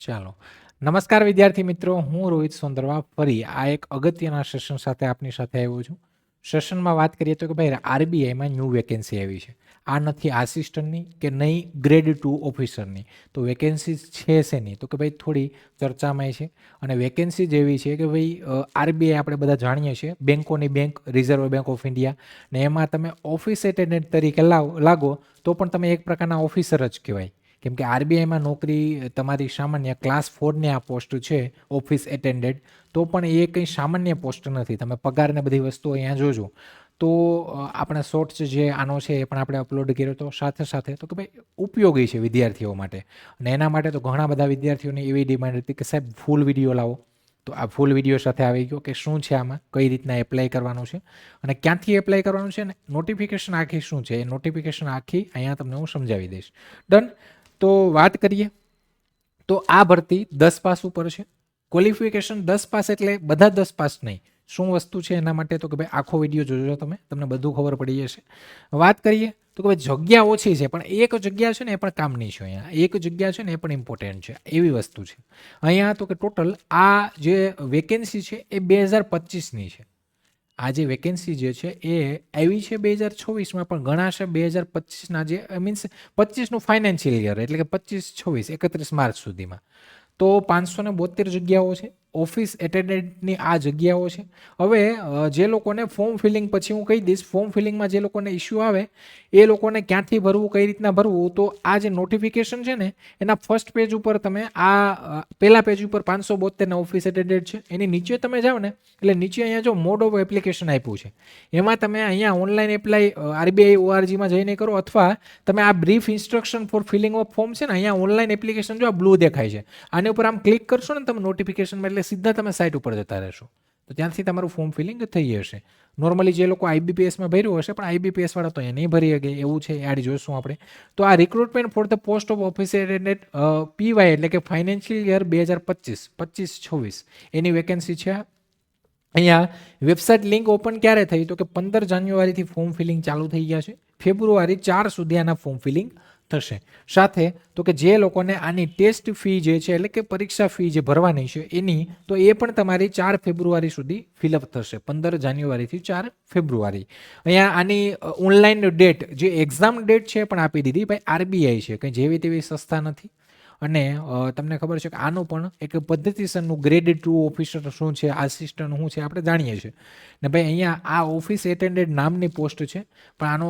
ચાલો. નમસ્કાર વિદ્યાર્થી મિત્રો, હું રોહિત સોંદરવા ફરી આ એક અગત્યના સેશન સાથે આપની સાથે આવ્યો છું. સેશનમાં વાત કરીએ તો કે ભાઈ આરબીઆઈમાં ન્યૂ વેકેન્સી આવી છે. આ નથી આસિસ્ટન્ટની કે નહીં ગ્રેડ 2 ઓફિસરની. તો વેકેન્સી છે શેની? તો કે ભાઈ થોડી ચર્ચામાં છે અને વેકેન્સી જેવી છે કે ભાઈ આરબીઆઈ આપણે બધા જાણીએ છીએ, બેંકોની bank, reserve bank of India, ને એમાં તમે ઓફિસ એટેન્ડન્ટ તરીકે લાગો તો પણ તમે એક પ્રકારના ઓફિસર જ કહેવાય. કેમ કે આરબીઆઈમાં નોકરી તમારી સામાન્ય ક્લાસ 4ની આ પોસ્ટ છે, ઓફિસ એટેન્ડન્ટ, તો પણ એ કંઈ સામાન્ય પોસ્ટ નથી. તમે પગારને બધી વસ્તુઓ અહીંયા જોજો તો આપણા શોર્ટ્સ જે આનો છે એ પણ આપણે અપલોડ કર્યો હતો. સાથે સાથે તો કે ભાઈ ઉપયોગી છે વિદ્યાર્થીઓ માટે, અને એના માટે તો ઘણા બધા વિદ્યાર્થીઓની એવી ડિમાન્ડ હતી કે સાહેબ ફૂલ વિડીયો લાવો. તો આ ફૂલ વિડીયો સાથે આવી ગયો કે શું છે આમાં, કઈ રીતના એપ્લાય કરવાનું છે અને ક્યાંથી એપ્લાય કરવાનું છે, ને નોટિફિકેશન આખી શું છે, એ નોટિફિકેશન આખી અહીંયા તમને હું સમજાવી દઈશ. ડન. તો વાત કરીએ તો આ ભરતી 10 પાસ ઉપર છે. ક્વોલિફિકેશન 10 પાસ એટલે બધા 10 પાસ નહીં. શું વસ્તુ છે એના માટે તો કે ભાઈ આખો વિડીયો જોજો, તમને બધું ખબર પડી જશે. વાત કરીએ તો કે ભાઈ જગ્યા ઓછી છે પણ એક જગ્યા છે ને એ પણ કામની છે. અહીંયા એક જગ્યા છે ને એ પણ ઇમ્પોર્ટન્ટ છે, એવી વસ્તુ છે અહીંયા. તો કે ટોટલ આ જે વેકેન્સી છે એ 2025ની છે. આ જે વેકેન્સી જે છે એ આવી છે 2026માં, પણ ઘણા છે 2025ના, જે મીન્સ 25નું ફાઇનાન્શિયલ યર, એટલે કે 25-26 31 માર્ચ સુધીમાં. તો 572 જગ્યાઓ છે. ઓફિસ એટેન્ડન્ટની આ જગ્યાઓ છે. હવે જે લોકોને ફોર્મ ફિલિંગ, પછી હું કહી દઈશ ફોર્મ ફિલિંગમાં જે લોકોને ઇસ્યુ આવે એ લોકોને ક્યાંથી ભરવું, કઈ રીતના ભરવું. તો આ જે નોટિફિકેશન છે ને એના ફર્સ્ટ પેજ ઉપર તમે આ પહેલા પેજ ઉપર 572ના ઓફિસ એટેન્ડન્ટ છે, એની નીચે તમે જાઓ ને એટલે નીચે અહીંયા જો મોડ ઓફ એપ્લિકેશન આપ્યું છે, એમાં તમે અહીંયા ઓનલાઈન એપ્લાય આરબીઆઈ ઓઆરજીમાં જઈને કરો, અથવા તમે આ brief instruction for filling of form છે ને, અહીંયા ઓનલાઈન એપ્લિકેશન જો આ બ્લુ દેખાય છે, આની ઉપર આમ ક્લિક કરશો ને તમે નોટિફિકેશનમાં, એટલે સીધા તમે સાઇટ ઉપર જતા રહેશો. તો ત્યાંથી તમારું ફોર્મ ફિલિંગ થઈ જશે. નોર્મલી જે લોકો આઈબીપીએસમાં ભર્યું હશે, પણ આઈબીપીએસ વાળા તો અહીંયા નહીં ભરી શકે એવું છે, આડી જોઈશું આપણે. તો આ recruitment for the post of office attendant પીવાય, એટલે કે ફાઇનાન્શિયલ યર 2025-26 એની વેકેન્સી છે. અહીંયા વેબસાઇટ લિંક ઓપન ક્યારે થઈ? તો કે 15 જાન્યુઆરીથી ફોર્મ ફિલિંગ ચાલુ થઈ ગયા છે. ફેબ્રુઆરી 4 સુધી આના ફોર્મ ફિલિંગ થશે. સાથે તો કે જે લોકોને આની ટેસ્ટ ફી જે છે, એટલે કે પરીક્ષા ફી જે ભરવાની છે એની, તો એ પણ તમારી 4 ફેબ્રુઆરી સુધી ફિલઅપ થશે. 15 જાન્યુઆરીથી 4 ફેબ્રુઆરી. અહીંયા આની ઓનલાઈન ડેટ, જે એક્ઝામ ડેટ છે પણ આપી દીધી. ભાઈ આરબીઆઈ છે, કંઈ જેવી તેવી સંસ્થા નથી. અને તમને ખબર છે કે આનું પણ એક પદ્ધતિસરનું ગ્રેડ 2 ઓફિસર શું છે, આસિસ્ટન્ટ શું છે, આપણે જાણીએ છીએ ને. ભાઈ અહીંયા આ ઓફિસ એટેન્ડન્ટ નામની પોસ્ટ છે, પણ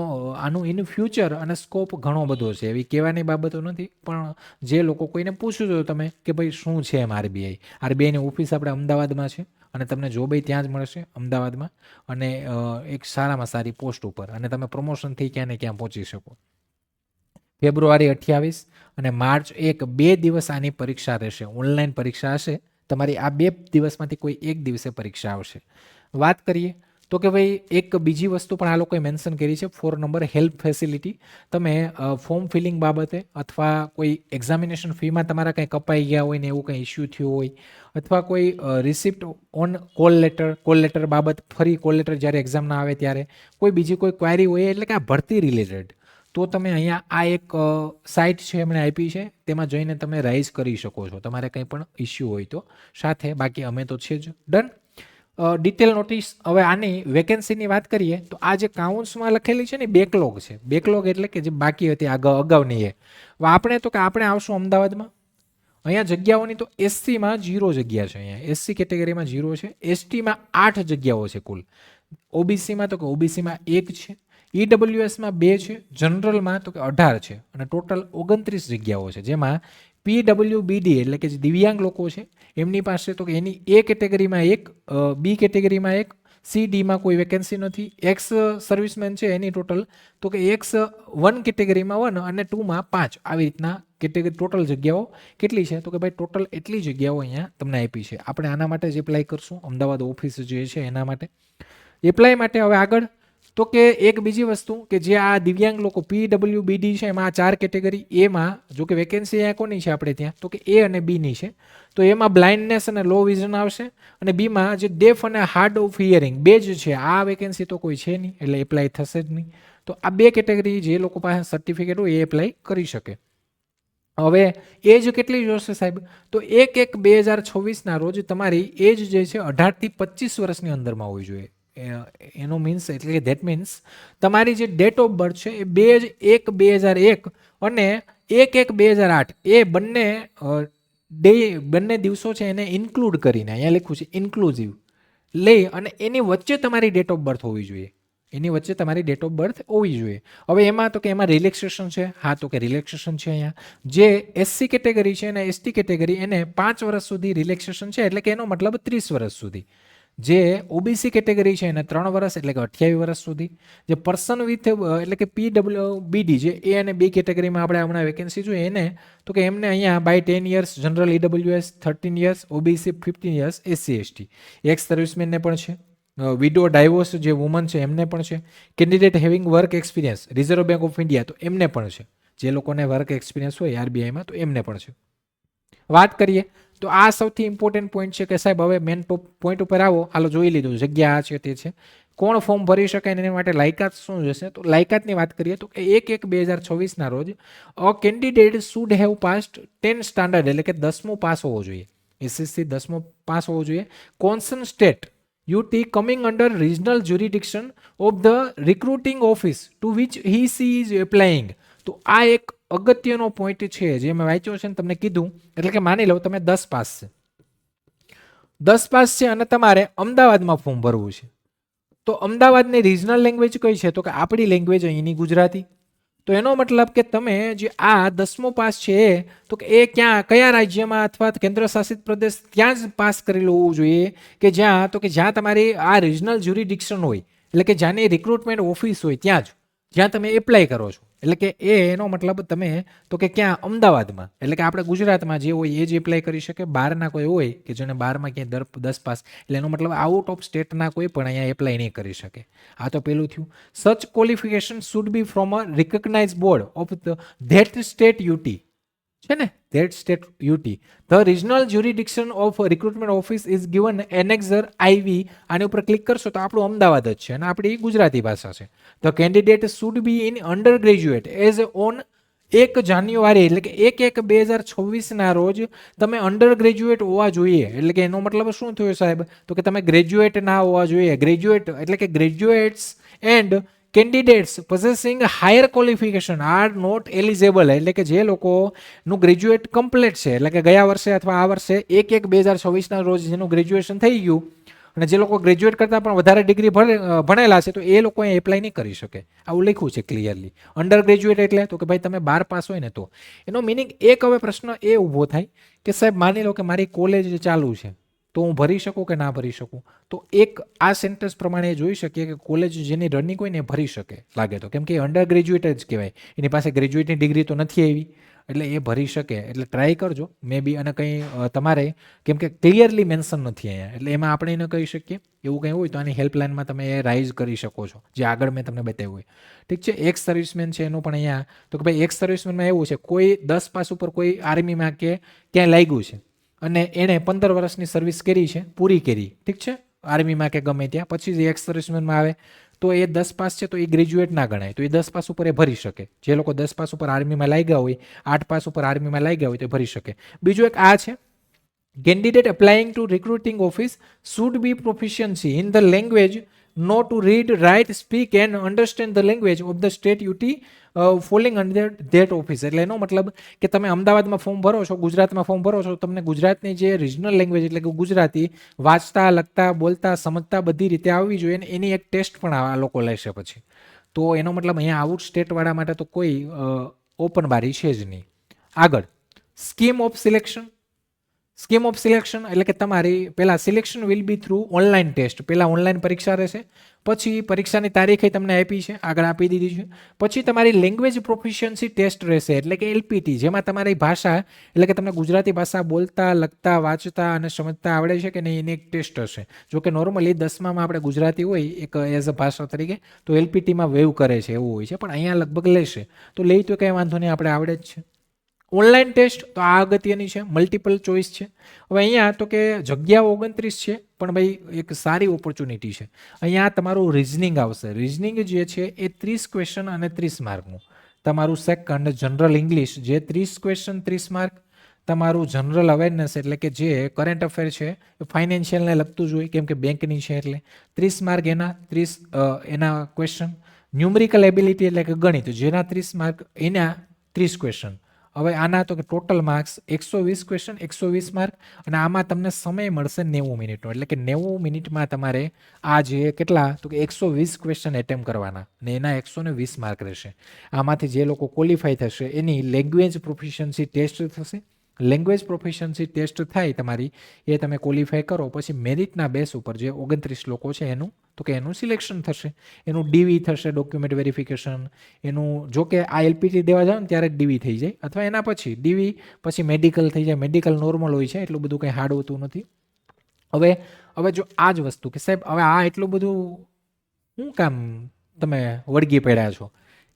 આનું ઇન ફ્યુચર અને સ્કોપ ઘણો બધો છે, એવી કહેવાની બાબતો નથી. પણ જે લોકો કોઈને પૂછ્યું તો તમે કે ભાઈ શું છે એમ આરબીઆઈની ઓફિસ આપણે અમદાવાદમાં છે, અને તમને જોબ ત્યાં જ મળશે અમદાવાદમાં, અને એક સારામાં સારી પોસ્ટ ઉપર, અને તમે પ્રમોશનથી ક્યાં ને ક્યાં પહોંચી શકો. ફેબ્રુઆરી 28 અને માર્ચ 1 2 દિવસ આની પરીક્ષા રહેશે, ઓનલાઈન પરીક્ષા હશે તમારી. આ 2 દિવસમાંથી કોઈ એક દિવસે પરીક્ષા આવશે. વાત કરીએ તો કે ભાઈ એક બીજી વસ્તુ પણ આ લોકોએ મેન્શન કરી છે, 4 નંબર હેલ્પ ફેસિલિટી. તમે ફોર્મ ફિલિંગ બાબતે અથવા કોઈ એક્ઝામિનેશન ફીમાં તમારા કંઈ કપાઈ ગયા હોય ને એવું કંઈ ઇસ્યુ થયું હોય, અથવા કોઈ રિસિપ્ટ ઓન કોલ લેટર બાબત, ફરી કોલ લેટર જ્યારે એક્ઝામના આવે ત્યારે કોઈ બીજી કોઈ ક્વેરી હોય, એટલે કે આ ભરતી રિલેટેડ, તો તમે અહીંયા આ એક સાઇટ છે એમણે આપી છે, તેમાં જઈને તમે રાઇઝ કરી શકો છો તમારે કંઈ પણ ઇસ્યુ હોય તો. સાથે બાકી અમે તો છે જ. ડન. Detail notice. હવે આની વેકેન્સીની વાત કરીએ તો આ જે કાઉન્સમાં લખેલી છે ને બેકલોગ છે. બેકલોગ એટલે કે જે બાકી હતી અગાઉની એ. આપણે તો કે આપણે આવશું અમદાવાદમાં. અહીંયા જગ્યાઓની તો એસસીમાં 0 જગ્યા છે. અહીંયા એસસી કેટેગરીમાં 0 છે. એસટીમાં 8 જગ્યાઓ છે કુલ. ઓબીસીમાં તો કે ઓબીસીમાં 1 છે. ઈડબ્લ્યુએસમાં 2 છે. જનરલમાં તો કે 18 છે, અને ટોટલ 29 જગ્યાઓ છે, જેમાં પીડબ્લ્યુબીડી એટલે કે જે દિવ્યાંગ લોકો છે એમની પાસે તો કે એની એ કેટેગરીમાં 1, બી કેટેગરીમાં 1, સી ડીમાં કોઈ વેકેન્સી નથી. એક્સ સર્વિસમેન છે એની ટોટલ તો કે એક્સ 1 કેટેગરીમાં 1 અને 2માં 5, આવી રીતના કેટેગરી ટોટલ જગ્યાઓ કેટલી છે? તો કે ભાઈ ટોટલ એટલી જગ્યાઓ અહીંયા તમને આપી છે. આપણે આના માટે જ એપ્લાય કરશું, અમદાવાદ ઓફિસ જે છે એના માટે એપ્લાય માટે. હવે આગળ તો કે એક બીજી વસ્તુ કે જે આ દિવ્યાંગ લોકો પીડબ્લ્યુબીડી છે એમાં 4 કેટેગરી. એમાં જો કે વેકેન્સી અહીંયા કોની છે આપણે ત્યાં, તો કે એ અને બીની છે. તો એમાં બ્લાઇન્ડનેસ અને લો વિઝન આવશે, અને બીમાં જે ડેફ અને હાર્ડ ઓફ હિયરિંગ 2 જ છે. આ વેકેન્સી તો કોઈ છે નહીં, એટલે એપ્લાય થશે જ નહીં. તો આ 2 કેટેગરી જે લોકો પાસે સર્ટિફિકેટ હોય એ એપ્લાય કરી શકે. હવે એજ કેટલી જોશે સાહેબ? તો 1/1/2026 રોજ તમારી એજ જે છે 18 થી 25 વર્ષની અંદરમાં હોવી જોઈએ. એનો મીન્સ એટલે કે ધેટ મીન્સ તમારી જે ડેટ ઓફ બર્થ છે એ 2/1/2001 અને 1/1/2008 એ બંને દિવસો છે એને ઇન્ક્લુડ કરીને અહીંયા લખ્યું છે ઇન્ક્લુઝિવ લઈ અને એની વચ્ચે તમારી ડેટ ઓફ બર્થ હોવી જોઈએ. એની વચ્ચે તમારી ડેટ ઓફ બર્થ હોવી જોઈએ. હવે એમાં તો કે એમાં રિલેક્સેશન છે. હા, તો કે રિલેક્સેશન છે અહીંયા. જે એસસી કેટેગરી છે અને એસટી કેટેગરી એને 5 વર્ષ સુધી રિલેક્સેશન છે, એટલે કે એનો મતલબ 30 વર્ષ સુધી. જે ઓબીસી કેટેગરી છે એને 3 વર્ષ એટલે કે 28 વર્ષ સુધી. જે પર્સન વિથ એટલે કે પીડબ્લ્યુબીડી જે એ અને બી કેટેગરીમાં આપણે હમણાં વેકેન્સી જોઈએ એને તો કે એમને અહીંયા by 10 years general EWS 13 years OBC 15 years SC ST ex સર્વિસમેનને પણ છે. વિડો ડાયવોર્સ જે વુમન છે એમને પણ છે. Candidate having work experience reserve bank of India તો એમને પણ છે. જે લોકોને વર્ક એક્સપિરિયન્સ હોય આરબીઆઈમાં તો એમને પણ છે. વાત કરીએ તો આ સૌથી ઇમ્પોર્ટન્ટ પોઈન્ટ છે કે સાહેબ હવે મેન પોઈન્ટ ઉપર આવો. હાલો જોઈ લીધું જગ્યા આ છે તે છે. કોણ ફોર્મ ભરી શકે એના માટે લાયકાત શું જશે? તો લાયકાતની વાત કરીએ તો 1/1/2026 રોજ અ candidate should have passed 10 standard એટલે કે 10મું પાસ હોવો જોઈએ. એસએસસી 10મું પાસ હોવો જોઈએ. Concerned state UT coming under regional jurisdiction of the recruiting office to which he she is applying. તો આ એક અગત્યનો પોઈન્ટ છે જે મેં વાંચ્યો છે ને તમને કીધું. એટલે કે માની લો તમે 10 પાસ છે, 10 પાસ છે અને તમારે અમદાવાદમાં ફોર્મ ભરવું છે. તો અમદાવાદની રિજનલ લેંગ્વેજ કઈ છે? તો કે આપણી લેંગ્વેજ અહીંની ગુજરાતી. તો એનો મતલબ કે તમે જે આ 10મો પાસ છે તો કે એ કયા રાજ્યમાં અથવા કેન્દ્ર શાસિત પ્રદેશ ત્યાં જ પાસ કરેલું હોવું જોઈએ કે જ્યાં તમારી આ રિજનલ જ્યુરિડિક્શન હોય, એટલે કે જ્યાંની રિક્રુટમેન્ટ ઓફિસ હોય ત્યાં જ જ્યાં તમે એપ્લાય કરો છો. એટલે કે એનો મતલબ તમે તો કે ક્યાં? અમદાવાદમાં. એટલે કે આપણે ગુજરાતમાં જે હોય એ જ એપ્લાય કરી શકે. બહારના કોઈ હોય કે જેને 12માં ક્યાંય 10 પાસ એટલે એનો મતલબ આઉટ ઓફ સ્ટેટના કોઈ પણ અહીંયા એપ્લાય નહીં કરી શકે. આ તો પેલું થયું. Such qualification should be from a recognise board of that state UT છે ને, that state UT. The regional jurisdiction of recruitment office is given annexure IV. આની ઉપર ક્લિક કરશો તો આપણું અમદાવાદ જ છે અને આપણી ગુજરાતી ભાષા છે. The candidate should be in under graduate as on 1 જાન્યુઆરી એટલે કે 1/1/2026 રોજ તમે અંડર ગ્રેજ્યુએટ હોવા જોઈએ. એટલે કે એનો મતલબ શું થયો સાહેબ? તો કે તમે ગ્રેજ્યુએટ ના હોવા જોઈએ. ગ્રેજ્યુએટ એટલે કે graduates and candidates possessing higher qualification are not eligible. એટલે કે જે લોકોનું ગ્રેજ્યુએટ કમ્પ્લીટ છે એટલે કે ગયા વર્ષે અથવા આ વર્ષે 1/1/2026 રોજ જેનું ગ્રેજ્યુએશન થઈ ગયું અને જે લોકો ગ્રેજ્યુએટ કરતાં પણ વધારે ડિગ્રી ભણેલા છે તો એ લોકો એપ્લાય નહીં કરી શકે. આવું લખ્યું છે ક્લિયરલી. અંડર ગ્રેજ્યુએટ એટલે તો કે ભાઈ તમે 12 પાસ હોય ને તો એનો મિનિંગ એક હવે પ્રશ્ન એ ઊભો થાય કે સાહેબ માની લો કે મારી કોલેજ ચાલુ છે તો હું ભરી શકું કે ના ભરી શકું? તો એક આ સેન્ટેન્સ પ્રમાણે જોઈ શકીએ કે કોલેજ જેની રનિંગ હોય ને એ ભરી શકે લાગે તો, કેમ કે અંડર ગ્રેજ્યુએટ જ કહેવાય. એની પાસે ગ્રેજ્યુએટની ડિગ્રી તો નથી આવી એટલે એ ભરી શકે. એટલે ટ્રાય કરજો મે બી. અને કંઈ તમારે કેમ કે ક્લિયરલી મેન્શન નથી અહીંયા એટલે એમાં આપણે એને કહી શકીએ. એવું કંઈ હોય તો આની હેલ્પલાઇનમાં તમે એ રાઇઝ કરી શકો છો જે આગળ મેં તમને બતાવ્યું હોય. ઠીક છે. એક્સ સર્વિસમેન છે એનું પણ અહીંયા તો કે ભાઈ એક્સ સર્વિસમેનમાં એવું છે કોઈ 10 પાસ ઉપર કોઈ આર્મીમાં કે ક્યાંય લાગ્યું છે અને એણે 15 વર્ષની સર્વિસ કરી છે, પૂરી કરી, ઠીક છે, આર્મીમાં કે ગમે ત્યાં, પછી જે એક્સ સર્વિસમેનમાં આવે તો એ 10 પાસ છે તો એ ગ્રેજ્યુએટ ના ગણાય. તો એ 10 પાસ ઉપર એ ભરી શકે. જે લોકો 10 પાસ ઉપર આર્મીમાં લાગ્યા હોય, 8 પાસ ઉપર આર્મીમાં લાગ્યા હોય તો ભરી શકે. બીજું એક આ છે candidate applying to recruiting office should be proficiency in the language know to read write speak and understand the language of the state UT falling under that office. એટલે એનો મતલબ કે તમે અમદાવાદમાં ફોર્મ ભરો છો, ગુજરાતમાં ફોર્મ ભરો છો, તમને ગુજરાતની જે રિજનલ લેંગ્વેજ એટલે કે ગુજરાતી વાંચતા, લખતા, બોલતા, સમજતા બધી રીતે આવવી જોઈએ અને એની એક ટેસ્ટ પણ આ લોકો લેશે પછી. તો એનો મતલબ અહીંયા આઉટ સ્ટેટવાળા માટે તો કોઈ ઓપન બારી છે જ નહીં. આગળ scheme of selection. Scheme of selection એટલે કે તમારી પહેલાં selection will be through online test. પહેલાં ઓનલાઈન પરીક્ષા રહેશે, પછી પરીક્ષાની તારીખે તમને આપી છે, આગળ આપી દીધી છે. પછી તમારી લેંગ્વેજ પ્રોફિશિયન્સી ટેસ્ટ રહેશે એટલે કે એલપીટી, જેમાં તમારી ભાષા એટલે કે તમને ગુજરાતી ભાષા બોલતા, લખતા, વાંચતા અને સમજતા આવડે છે કે નહીં એની એક ટેસ્ટ હશે. જો કે નોર્મલી 10માં આપણે ગુજરાતી હોય એક એઝ અ ભાષા તરીકે તો એલપીટીમાં વેવ કરે છે એવું હોય છે, પણ અહીંયા લગભગ લેશે તો લઈ તો કંઈ વાંધો નહીં, આપણે આવડે જ છે. ઓનલાઈન ટેસ્ટ તો આ અગત્યની છે, મલ્ટિપલ ચોઇસ છે. હવે અહીંયા તો કે જગ્યાઓ 29 છે પણ ભાઈ એક સારી ઓપોર્ચ્યુનિટી છે. અહીંયા તમારું રિઝનિંગ આવશે. રિઝનિંગ જે છે એ 30 ક્વેશ્ચન અને 30 માર્કનું. તમારું સેકન્ડ જનરલ ઇંગ્લિશ જે 30 ક્વેશ્ચન 30 માર્ક, તમારું જનરલ અવેરનેસ એટલે કે જે કરંટ અફેર છે એ ફાઇનાન્શિયલને લગતું જ હોય કેમ કે બેંકની છે એટલે 30 માર્ક એના 30 એના ક્વેશ્ચન, ન્યુમેરિકલ એબિલિટી એટલે કે ગણિત જેના 30 માર્ક એના 30 ક્વેશ્ચન. હવે આના તો કે ટોટલ માર્ક્સ 120 ક્વેશ્ચન 120 માર્ક અને આમાં તમને સમય મળશે 90 મિનિટનો એટલે કે 90 મિનિટમાં તમારે આ જે કેટલા તો કે 120 ક્વેશ્ચન એટેમ્પ કરવાના ને એના 120 માર્ક રહેશે. આમાંથી જે લોકો ક્વોલિફાય થશે એની લેંગ્વેજ પ્રોફિશિયન્સી ટેસ્ટ થશે. લેંગ્વેજ પ્રોફિશિયન્સી ટેસ્ટ થાય તમારી એ તમે ક્વોલિફાય કરો પછી મેરિટના બેસ ઉપર જે 29 લોકો છે એનું તો કે એનું સિલેક્શન થશે, એનું ડીવી થશે ડોક્યુમેન્ટ વેરિફિકેશન, એનું જો કે આ એલપીટી દેવા જાવ ને ત્યારે જ ડીવી થઈ જાય અથવા એના પછી ડીવી પછી મેડિકલ થઈ જાય. મેડિકલ નોર્મલ હોય છે એટલું બધું કંઈ હાર્ડ હોતું નથી. હવે જો આ જ વસ્તુ કે સાહેબ હવે આ એટલું બધું શું કામ તમે વળગી પડ્યા છો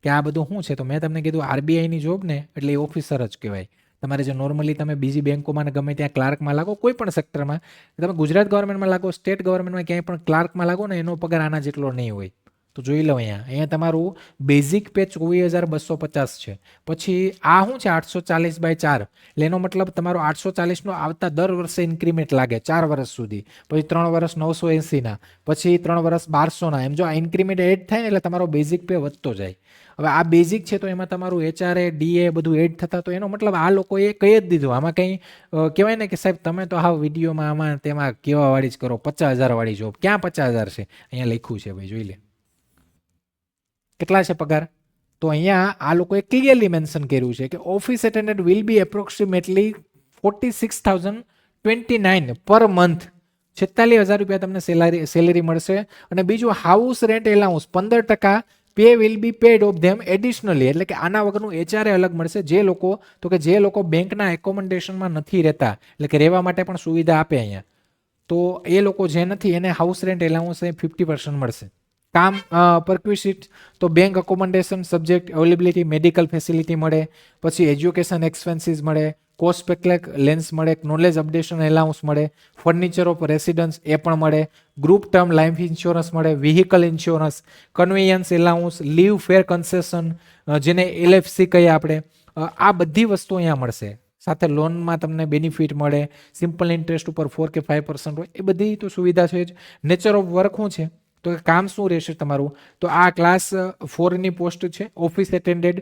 કે આ બધું શું છે, તો મેં તમને કીધું આરબીઆઈની જોબ ને એટલે એ ઓફિસર જ કહેવાય. તમારે જે નોર્મલી તમે બીજી બેંકોમાં ગમે ત્યાં ક્લાર્કમાં લાગો કોઈ પણ સેક્ટરમાં, તમે ગુજરાત ગવર્મેન્ટમાં લાગો સ્ટેટ ગવર્મેન્ટમાં ક્યાંય પણ ક્લાર્કમાં લાગો ને એનો પગાર આના જેટલો નહીં હોય. તો જોઈ લો અહીંયા તમારું બેઝિક પે 24,250 છે. પછી આ શું છે 840/4 એટલે એનો મતલબ તમારો 840નો આવતા દર વર્ષે ઇન્ક્રીમેન્ટ લાગે 4 વર્ષ સુધી, પછી 3 વર્ષ 980ના, પછી 3 વર્ષ 1200ના, એમ જો આ ઇન્ક્રીમેન્ટ એડ થાય ને એટલે તમારો બેઝિક પે વધતો જાય. હવે આ બેઝિક છે તો એમાં તમારું એચઆરએ ડીએ બધું એડ થતા તો એનો મતલબ આ લોકોએ કહી જ દીધું આમાં કંઈ કહેવાય ને કે સાહેબ તમે તો હાવ વિડીયોમાં આમાં તેમાં કેવા વાળી જ કરો 50,000 વાળી જોબ. ક્યાં 50,000 છે, અહીંયા લખ્યું છે ભાઈ જોઈ લે કેટલા છે પગાર. તો અહીંયા આ લોકોએ ક્લિયરલી મેન્શન કર્યું છે કે office attendant will be approximately 46,029 per month, 46,000 રૂપિયા તમને સેલેરી મળશે. અને બીજું house rent allowance 15% pay will be paid of them additionally એટલે કે આના વગરનું એચઆરએ અલગ મળશે. જે લોકો તો કે જે લોકો બેંકના એકોમોડેશનમાં નથી રહેતા એટલે કે રહેવા માટે પણ સુવિધા આપે અહીંયા, તો એ લોકો જે નથી એને હાઉસ રેન્ટ એલાઉન્સ 50% મળશે. કામ પરક્વિસિટ તો bank accommodation subject availability medical facility મળે, પછી એજ્યુકેશન એક્સપેન્સીસ મળે, કોસ્ટ પેકલેક લેન્સ મળે, નોલેજ અપડેશન એલાઉન્સ મળે, ફર્નિચર ઓફ રેસિડન્સ એ પણ મળે, ગ્રુપ ટર્મ લાઈફ ઇન્સ્યોરન્સ મળે, vehicle insurance, conveyance allowance, leave ફેર કન્સેશન જેને એલએફસી કહીએ આપણે, આ બધી વસ્તુ અહીંયા મળશે. સાથે લોનમાં તમને બેનિફિટ મળે, સિમ્પલ ઇન્ટરેસ્ટ ઉપર 4 કે 5% હોય, એ બધી તો સુવિધા છે જ. નેચર ઓફ વર્ક શું છે તો કામ શું રહેશે તમારું, તો આ ક્લાસ 4ની પોસ્ટ છે ઓફિસ એટેન્ડેડ.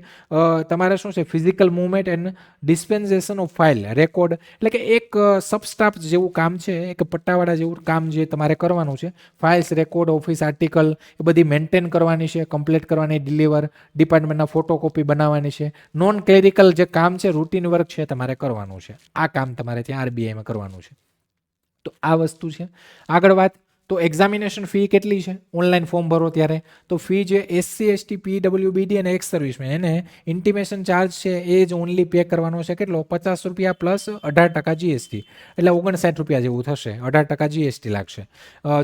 તમારે શું છે physical movement and dispensation of file record એટલે કે એક સબસ્ટાફ જેવું કામ છે, એક પટ્ટાવાળા જેવું કામ જે તમારે કરવાનું છે. ફાઇલ્સ રેકોર્ડ ઓફિસ આર્ટિકલ એ બધી મેન્ટેન કરવાની છે, કમ્પ્લીટ કરવાની, ડિલિવર ડિપાર્ટમેન્ટના ફોટોકોપી બનાવવાની છે. નોન ક્લેરિકલ જે કામ છે રૂટીન વર્ક છે તમારે કરવાનું છે. આ કામ તમારે ત્યાં આરબીઆઈમાં કરવાનું છે. તો આ વસ્તુ છે. આગળ વાત તો એક્ઝામિનેશન ફી કેટલી છે ઓનલાઈન ફોર્મ ભરો ત્યારે, તો ફી જે એસસી એસટી પીડબ્લ્યુબીડી અને એક્સ સર્વિસમેન એને ઇન્ટિમેશન ચાર્જ છે એ જ ઓનલી પે કરવાનો છે. કેટલો 50 રૂપિયા પ્લસ 18% જીએસટી એટલે 59 રૂપિયા જેવું થશે, 18% જીએસટી લાગશે.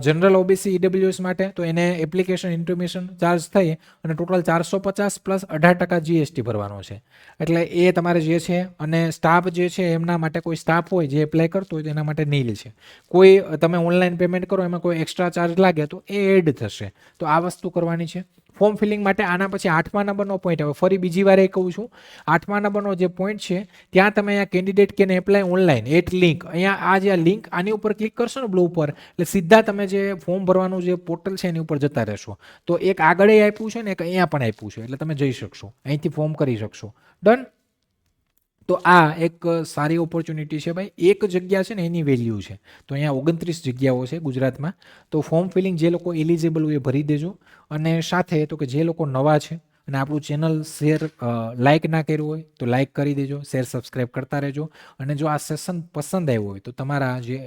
જનરલ ઓબીસી ઈડબ્લ્યુએસ માટે તો એને એપ્લિકેશન ઇન્ટિમેશન ચાર્જ થઈ અને ટોટલ 450 પ્લસ 18% જીએસટી ભરવાનો છે. એટલે એ તમારે જે છે અને સ્ટાફ જે છે એમના માટે કોઈ સ્ટાફ હોય જે એપ્લાય કરતો હોય તો એના માટે નીલ છે. કોઈ તમે ઓનલાઈન પેમેન્ટ કરો એમાં કોઈ એક્સ્ટ્રા ચાર્જ લાગે તો એ એડ થશે. તો આ વસ્તુ કરવાની છે. ફોર્મ ફિલિંગ માટે આના પછી 8મા નંબરનો પોઈન્ટ, હવે ફરી બીજી વાર એ કહું છું 8મા નંબરનો જે પોઈન્ટ છે ત્યાં તમે અહીંયા candidate can apply online at link, અહીંયા આ જે લિંક આની ઉપર ક્લિક કરશો ને બ્લુ ઉપર એટલે સીધા તમે જે ફોર્મ ભરવાનું જે પોર્ટલ છે એની ઉપર જતા રહેશો. તો એક આગળ આપ્યું છે ને એક અહીંયા પણ આપ્યું છે એટલે તમે જઈ શકશો, અહીંથી ફોર્મ કરી શકશો. ડન. તો આ એક સારી ઓપોર્ચ્યુનિટી છે ભાઈ. એક જગ્યા છે ને એની વેલ્યુ છે, તો અહીંયા 29 જગ્યાઓ છે ગુજરાતમાં. તો ફોર્મ ફિલિંગ જે લોકો એલિજિબલ હોય એ ભરી દેજો. અને સાથે તો કે જે લોકો નવા છે અને આપણું ચેનલ શેર લાઇક ના કર્યું હોય તો લાઇક કરી દેજો, શેર સબસ્ક્રાઈબ કરતા રહેજો. અને જો આ સેશન પસંદ આવ્યું હોય તો તમારા જે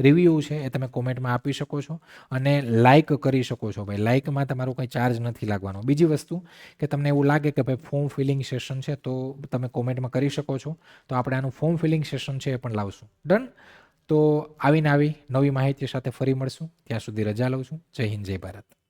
રિવ્યૂ છે એ તમે કોમેન્ટમાં આપી શકો છો અને લાઇક કરી શકો છો ભાઈ. લાઇકમાં તમારો કંઈ ચાર્જ નથી લાગવાનો. બીજી વસ્તુ કે તમને એવું લાગે કે ભાઈ ફોર્મ ફિલિંગ સેશન છે તો તમે કોમેન્ટમાં કરી શકો છો, તો આપણે આનું ફોર્મ ફિલિંગ સેશન છે એ પણ લાવશું. ડન. તો આવી નવી માહિતી સાથે ફરી મળશું. ત્યાં સુધી રજા લઉં છું. જય હિન્દ, જય ભારત.